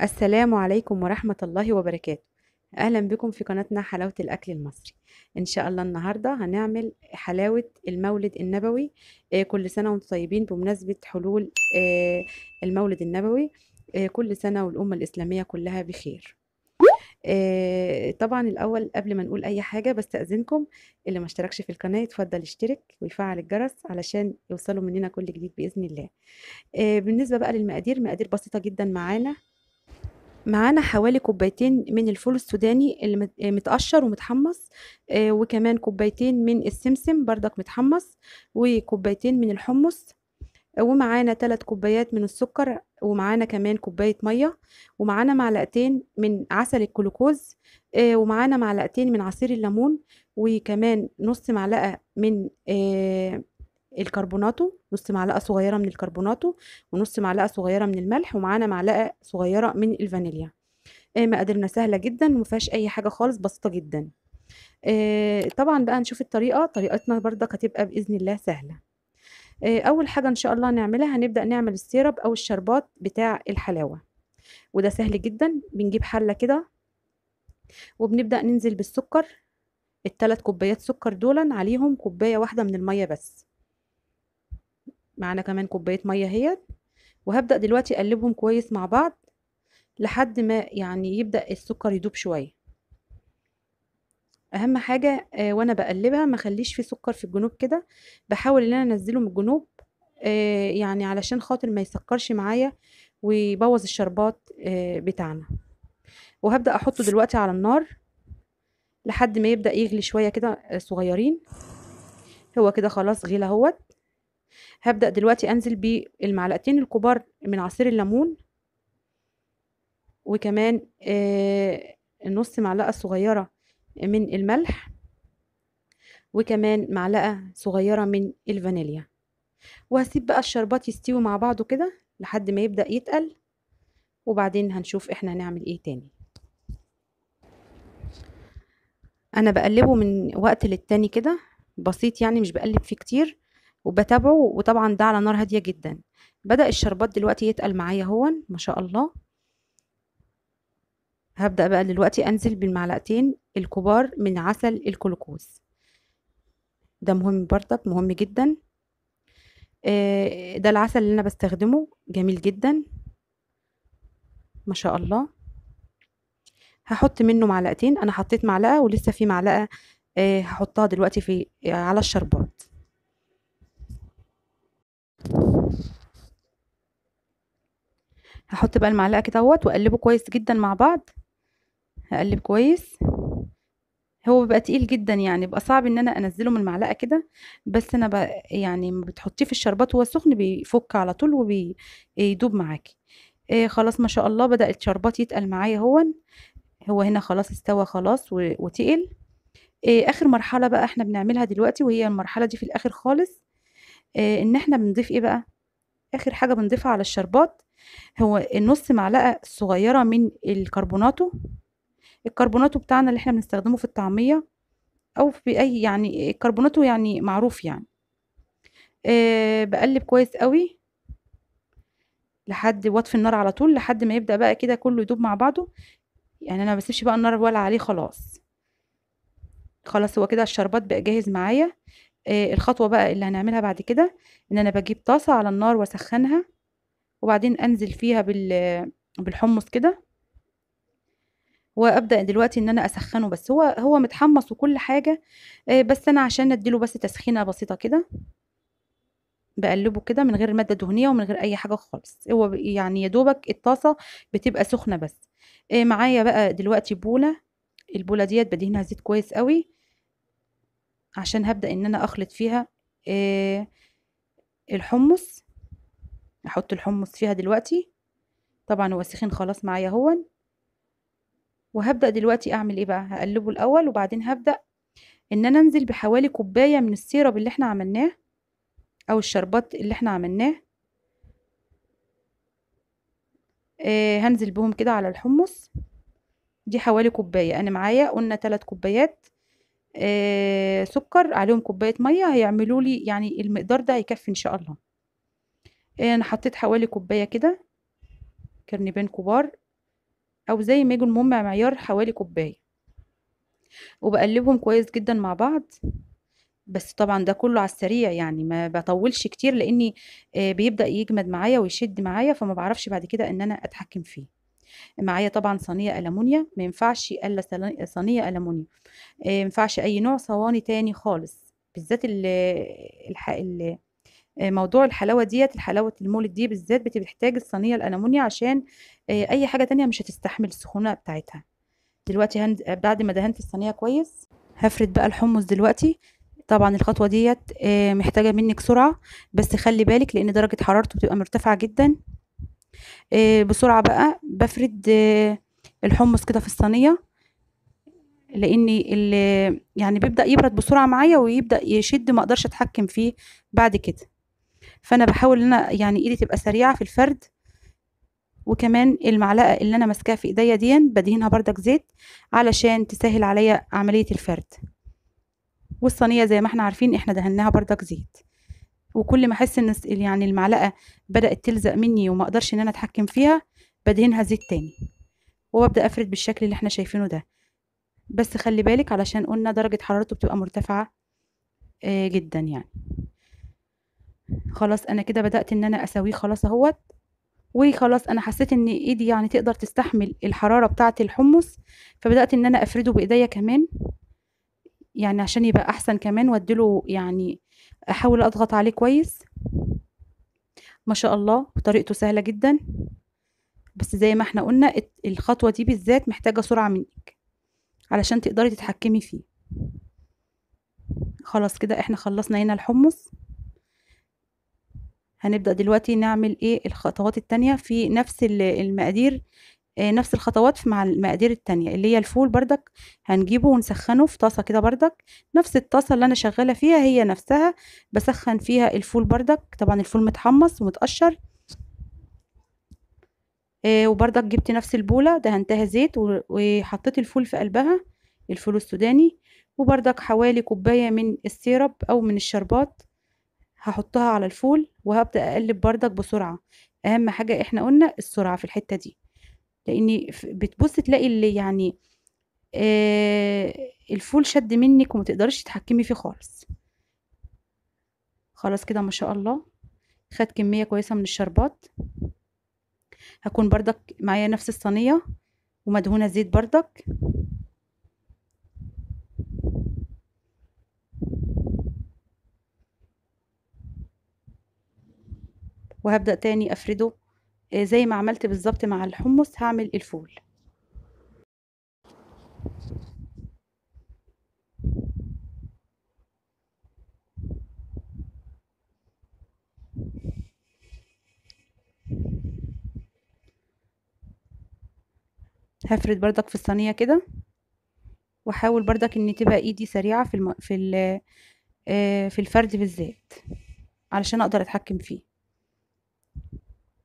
السلام عليكم ورحمة الله وبركاته. أهلا بكم في قناتنا حلاوة الأكل المصري. إن شاء الله النهاردة هنعمل حلاوة المولد النبوي. كل سنة وانتم طيبين بمناسبة حلول المولد النبوي. كل سنة والأمة الإسلامية كلها بخير. طبعا الأول قبل ما نقول أي حاجة بستأذنكم، اللي ما اشتركش في القناة يتفضل يشترك ويفعل الجرس علشان يوصلوا مننا كل جديد بإذن الله. بالنسبة بقى للمقادير، مقادير بسيطة جدا. معانا حوالي كوبايتين من الفول السوداني اللي متقشر ومتحمص، وكمان كوبايتين من السمسم بردك متحمص، وكوبايتين من الحمص، ومعانا 3 كوبايات من السكر، ومعانا كمان كوباية مية، ومعانا معلقتين من عسل الكلوكوز، ومعانا معلقتين من عصير الليمون، وكمان نص معلقة من الكربوناتو، نص معلقة صغيرة من الكربوناتو، ونص معلقة صغيرة من الملح، ومعانا معلقة صغيرة من الفانيليا. مقاديرنا سهلة جدا ومفيهاش أي حاجة خالص، بسيطة جدا. طبعا بقى نشوف الطريقة، طريقتنا برضك هتبقى بإذن الله سهلة. أول حاجة إن شاء الله نعملها، هنبدأ نعمل السيرب أو الشربات بتاع الحلاوة، وده سهل جدا. بنجيب حلة كده وبنبدأ ننزل بالسكر. ال3 كوبايات سكر دولا عليهم كوباية واحدة من المية بس، معانا كمان كوباية مية اهيت. وهبدأ دلوقتي أقلبهم كويس مع بعض لحد ما يعني يبدأ السكر يدوب شوية. اهم حاجة وانا بقلبها ما اخليش في سكر في الجنوب كده، بحاول ان انا انزله من الجنوب، يعني علشان خاطر ما يسكرش معايا ويبوظ الشربات بتاعنا. وهبدأ احطه دلوقتي على النار لحد ما يبدأ يغلي شوية كده صغيرين. هو كده خلاص غلى اهوت. هبدأ دلوقتي انزل بالمعلقتين الكبار من عصير الليمون، وكمان نص معلقة صغيرة من الملح، وكمان معلقة صغيرة من الفانيليا. وهسيب بقى الشربات يستوي مع بعضه كده لحد ما يبدأ يتقل، وبعدين هنشوف احنا هنعمل ايه تاني. انا بقلبه من وقت للتاني كده بسيط، يعني مش بقلب فيه كتير، وبتابعه. وطبعا ده على نار هادية جدا. بدأ الشربات دلوقتي يتقل معايا هون ما شاء الله. هبدأ بقى دلوقتي انزل بالمعلقتين الكبار من عسل الكلوكوز. ده مهم برضك، مهم جدا. ده العسل اللي انا بستخدمه جميل جدا ما شاء الله. هحط منه معلقتين، انا حطيت معلقة ولسه في معلقة هحطها دلوقتي في على الشربات. هحط بقى المعلقة كده اهوت واقلبه كويس جدا مع بعض. هقلب كويس. هو بيبقى تقيل جدا، يعني بيبقى صعب ان انا انزله من المعلقة كده، بس انا يعني ما بتحطيه في الشربات وهو سخن بيفك على طول وبيدوب معاكي. خلاص ما شاء الله بدأ الشربات يتقل معايا هو هنا خلاص استوى خلاص وتقل. اخر مرحلة بقى احنا بنعملها دلوقتي، وهي المرحلة دي في الاخر خالص. ان احنا بنضيف ايه بقى؟ اخر حاجة بنضيفها على الشربات هو النص معلقة صغيرة من الكربوناتو. الكربوناتو بتاعنا اللي احنا بنستخدمه في الطعمية او في اي، يعني الكربوناتو يعني معروف يعني. بقلب كويس قوي لحد واطفي النار على طول لحد ما يبدأ بقى كده كله يدوب مع بعضه. يعني انا ما بسيبش بقى النار ولا عليه خلاص. خلاص هو كده الشربات بقى جاهز معايا. الخطوة بقى اللي هنعملها بعد كده ان انا بجيب طاسة على النار واسخنها، وبعدين انزل فيها بالحمص كده، وابدا دلوقتي ان انا اسخنه. بس هو متحمص وكل حاجه، بس انا عشان اديله بس تسخينه بسيطه كده بقلبه كده من غير ماده دهنيه ومن غير اي حاجه خالص. هو يعني يا دوبك الطاسه بتبقى سخنه بس. معايا بقى دلوقتي بوله. البوله ديت بدهنها زيت كويس قوي عشان هبدا ان انا اخلط فيها آه، الحمص. احط الحمص فيها دلوقتي. طبعا هو سخن خلاص معايا هون. وهبدا دلوقتي اعمل ايه بقى؟ هقلبه الاول وبعدين هبدا ان انا انزل بحوالي كوبايه من السيرب اللي احنا عملناه او الشربات اللي احنا عملناه. هنزل بهم كده على الحمص. دي حوالي كوبايه، انا معايا قلنا 3 كوبايات سكر عليهم كوبايه ميه، هيعملوا لي يعني المقدار ده هيكفي ان شاء الله. انا حطيت حوالي كوبايه كده كرنبين كبار او زي ما يجوا، المهم معيار حوالي كوبايه، وبقلبهم كويس جدا مع بعض. بس طبعا ده كله على السريع، يعني ما بطولش كتير، لاني بيبدأ يجمد معايا ويشد معايا، فما بعرفش بعد كده ان انا اتحكم فيه. معايا طبعا صينيه ألمونيا، ما ينفعش الا صينيه ألمونيا. ما ينفعش اي نوع صواني تاني خالص، بالذات موضوع الحلاوه ديت، الحلاوه المولد دي بالذات بتحتاج الصينيه الألمونيا، عشان اي حاجه تانية مش هتستحمل السخونه بتاعتها. دلوقتي بعد ما دهنت الصينيه كويس، هفرد بقى الحمص دلوقتي. طبعا الخطوه ديت محتاجه منك سرعه، بس خلي بالك لان درجه حرارته بتبقى مرتفعه جدا. بسرعه بقى بفرد الحمص كده في الصينيه، لان يعني بيبدا يبرد بسرعه معايا ويبدا يشد، ما اقدرش اتحكم فيه بعد كده. فانا بحاول ان انا يعني ايدي تبقى سريعه في الفرد. وكمان المعلقه اللي انا ماسكاها في ايديا دي بدهنها بردك زيت، علشان تسهل عليا عمليه الفرد. والصينيه زي ما احنا عارفين احنا دهناها بردك زيت. وكل ما احس ان يعني المعلقه بدات تلزق مني وما اقدرش ان انا اتحكم فيها، بدهنها زيت تاني، وببدا افرد بالشكل اللي احنا شايفينه ده. بس خلي بالك علشان قلنا درجه حرارته بتبقى مرتفعه جدا يعني. خلاص انا كده بدات ان انا اسويه خلاص اهوت. وخلاص انا حسيت ان ايدي يعني تقدر تستحمل الحراره بتاعه الحمص، فبدات ان انا افرده بايديا كمان، يعني عشان يبقى احسن كمان، واديله يعني احاول اضغط عليه كويس. ما شاء الله طريقته سهله جدا، بس زي ما احنا قلنا الخطوه دي بالذات محتاجه سرعه منك علشان تقدري تتحكمي فيه. خلاص كده احنا خلصنا هنا الحمص. هنبدأ دلوقتي نعمل ايه الخطوات التانية في نفس المقادير. نفس الخطوات مع المقادير التانية، اللي هي الفول بردك هنجيبه ونسخنه في طاسة كده بردك. نفس الطاسة اللي انا شغالة فيها هي نفسها، بسخن فيها الفول بردك. طبعا الفول متحمص ومتقشر. وبردك جبت نفس البولة دهنتها زيت وحطيت الفول في قلبها، الفول السوداني. وبردك حوالي كوباية من السيرب او من الشربات هحطها على الفول، وهبدأ اقلب بردك بسرعة. اهم حاجة احنا قلنا السرعة في الحتة دي، لاني بتبص تلاقي اللي يعني الفول شد منك وما تقدريش تتحكمي فيه خالص. خلاص كده ما شاء الله خد كمية كويسة من الشربات. هكون بردك معايا نفس الصينية ومدهونة زيت بردك، وهبدأ تاني افرده زي ما عملت بالظبط مع الحمص هعمل الفول. هفرد بردك في الصينية كده، واحاول بردك ان تبقى ايدي سريعة في الفرد بالذات علشان اقدر اتحكم فيه.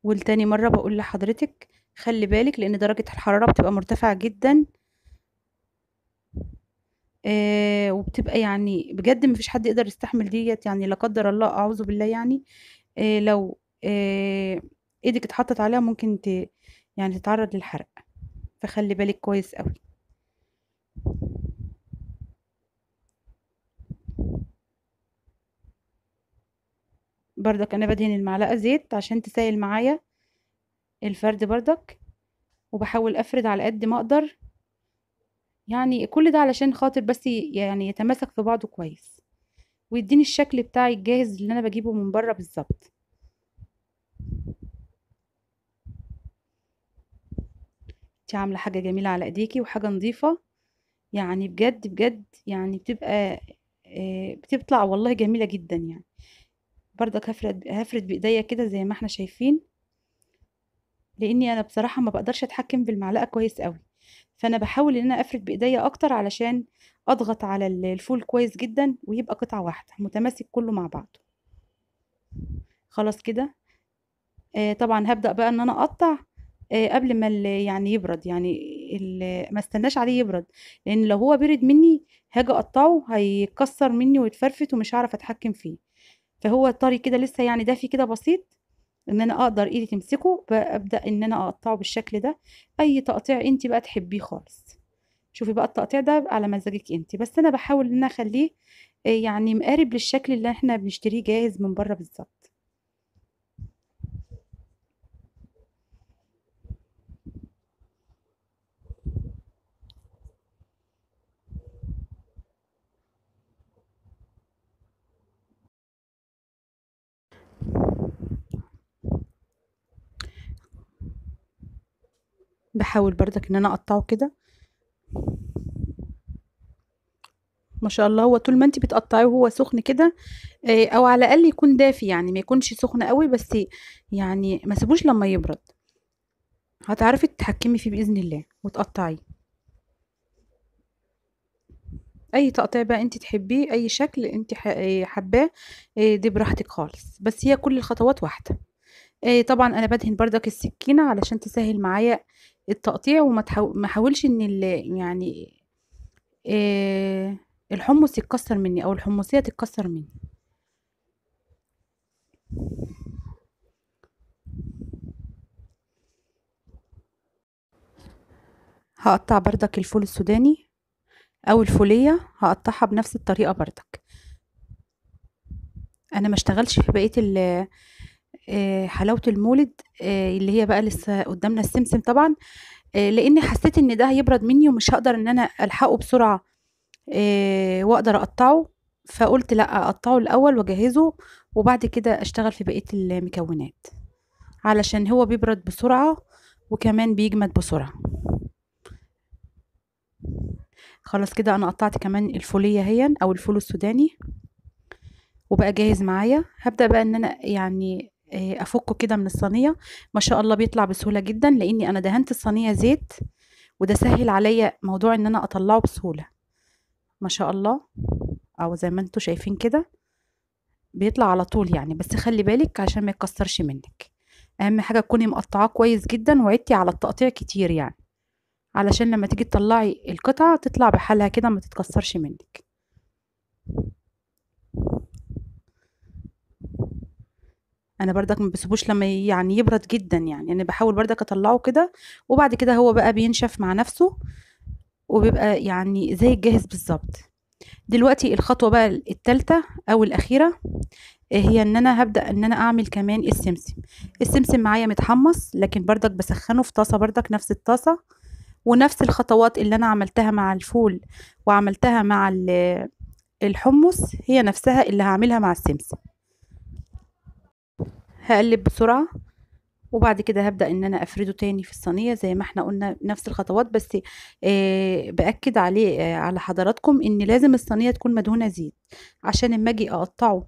والتاني مرة بقول لحضرتك خلي بالك لان درجة الحرارة بتبقى مرتفعة جدا. وبتبقى يعني بجد مفيش حد يقدر يستحمل ديت، يعني لا قدر الله اعوذ بالله يعني. لو ايدك اتحطت عليها ممكن يعني تتعرض للحرق، فخلي بالك كويس قوي. بردك انا بدهن المعلقة زيت عشان تسيل معايا الفرد بردك، وبحاول افرد على قد ما اقدر، يعني كل ده علشان خاطر بس يعني يتماسك في بعضه كويس، ويديني الشكل بتاعي الجاهز اللي انا بجيبه من بره بالظبط. انت عامله حاجه جميله على ايديكي وحاجه نظيفه، يعني بجد بجد يعني بتطلع والله جميله جدا يعني. برضك هفرد بايديا كده زي ما احنا شايفين، لاني انا بصراحه ما بقدرش اتحكم بالمعلقه كويس قوي، فانا بحاول ان انا افرد بايديا اكتر علشان اضغط على الفول كويس جدا ويبقى قطعه واحده متماسك كله مع بعضه. خلاص كده طبعا هبدأ بقى ان انا اقطع قبل ما يعني يبرد، يعني ما استناش عليه يبرد، لان لو هو برد مني هاجي اقطعه هيتكسر مني ويتفرفت ومش هعرف اتحكم فيه. فهو طري كده لسه يعني دافي كده بسيط، ان انا اقدر ايدي تمسكه، ببدأ ان انا اقطعه بالشكل ده. اي تقطيع انت بقى تحبيه خالص. شوفي بقى التقطيع ده على مزاجك انت، بس انا بحاول ان انا اخليه يعني مقارب للشكل اللي احنا بنشتريه جاهز من بره بالظبط. بحاول برضك ان انا اقطعه كده. ما شاء الله، هو طول ما انت بتقطعيه وهو سخن كده، او على الاقل يكون دافي، يعني ما يكونش سخن قوي، بس يعني ما سيبوش لما يبرد. هتعرفي تتحكمي فيه باذن الله وتقطعيه اي تقطيع بقى انت تحبيه، اي شكل انت حباه. دي براحتك خالص، بس هي كل الخطوات واحده. طبعا انا بدهن بردك السكينه علشان تسهل معايا التقطيع، ما احاولش ان يعني آه، الحمص يتكسر مني او الحمصيه تتكسر مني. هقطع بردك الفول السوداني او الفوليه، هقطعها بنفس الطريقه بردك. انا ما اشتغلش في بقيه حلاوه المولد، اللي هي بقى لسه قدامنا السمسم طبعا. لاني حسيت ان ده هيبرد مني ومش هقدر ان انا الحقه بسرعه واقدر اقطعه. فقلت لا، اقطعه الاول واجهزه، وبعد كده اشتغل في بقيه المكونات، علشان هو بيبرد بسرعه وكمان بيجمد بسرعه. خلاص كده انا قطعت كمان الفوليه هي او الفول السوداني، وبقى جاهز معايا. هبدأ بقى ان انا يعني افكه كده من الصينية. ما شاء الله بيطلع بسهولة جدا، لاني انا دهنت الصينية زيت، وده سهل عليا موضوع ان انا اطلعه بسهولة. ما شاء الله. او زي ما انتوا شايفين كده بيطلع على طول يعني، بس خلي بالك عشان ما يتكسرش منك. اهم حاجة تكوني مقطعاه كويس جدا وعدتي على التقطيع كتير يعني، علشان لما تيجي تطلعي القطعة تطلع بحالها كده ما تتكسرش منك. انا برضك ما بسيبوش لما يعني يبرد جدا، يعني انا بحاول برضك اطلعه كده، وبعد كده هو بقى بينشف مع نفسه وبيبقى يعني زي الجاهز بالظبط. دلوقتي الخطوة بقى التالتة او الاخيرة، هي ان انا هبدأ ان انا اعمل كمان السمسم. السمسم معايا متحمص، لكن برضك بسخنه في طاسة برضك نفس الطاسة، ونفس الخطوات اللي انا عملتها مع الفول وعملتها مع الحمص هي نفسها اللي هعملها مع السمسم. هقلب بسرعة، وبعد كده هبدأ ان انا افرده تاني في الصينية زي ما احنا قلنا نفس الخطوات، بس بأكد عليه على حضراتكم ان لازم الصينية تكون مدهونة زيت، عشان اما اجي اقطعه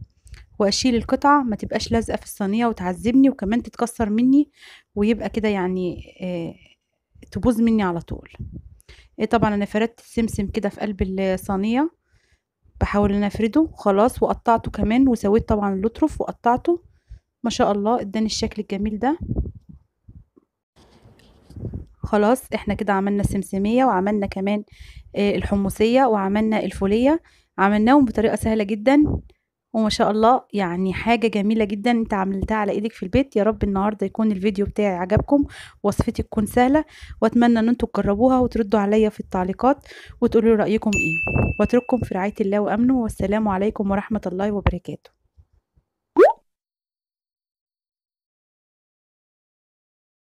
واشيل القطعة ما تبقاش لازقة في الصينية وتعذبني وكمان تتكسر مني، ويبقى كده يعني تبوظ مني على طول. طبعا انا فردت السمسم كده في قلب الصينية، بحاول ان انا افرده خلاص، وقطعته كمان وسويت طبعا الاطرف وقطعته. ما شاء الله اداني الشكل الجميل ده. خلاص احنا كده عملنا السمسمية وعملنا كمان الحمصية وعملنا الفولية، عملناهم بطريقة سهلة جدا. وما شاء الله يعني حاجة جميلة جدا انت عملتها على ايدك في البيت. يا رب النهاردة يكون الفيديو بتاعي عجبكم، وصفتي تكون سهلة، واتمنى ان انتوا تجربوها وتردوا عليا في التعليقات وتقولوا رأيكم ايه. واترككم في رعاية الله وامنه، والسلام عليكم ورحمة الله وبركاته.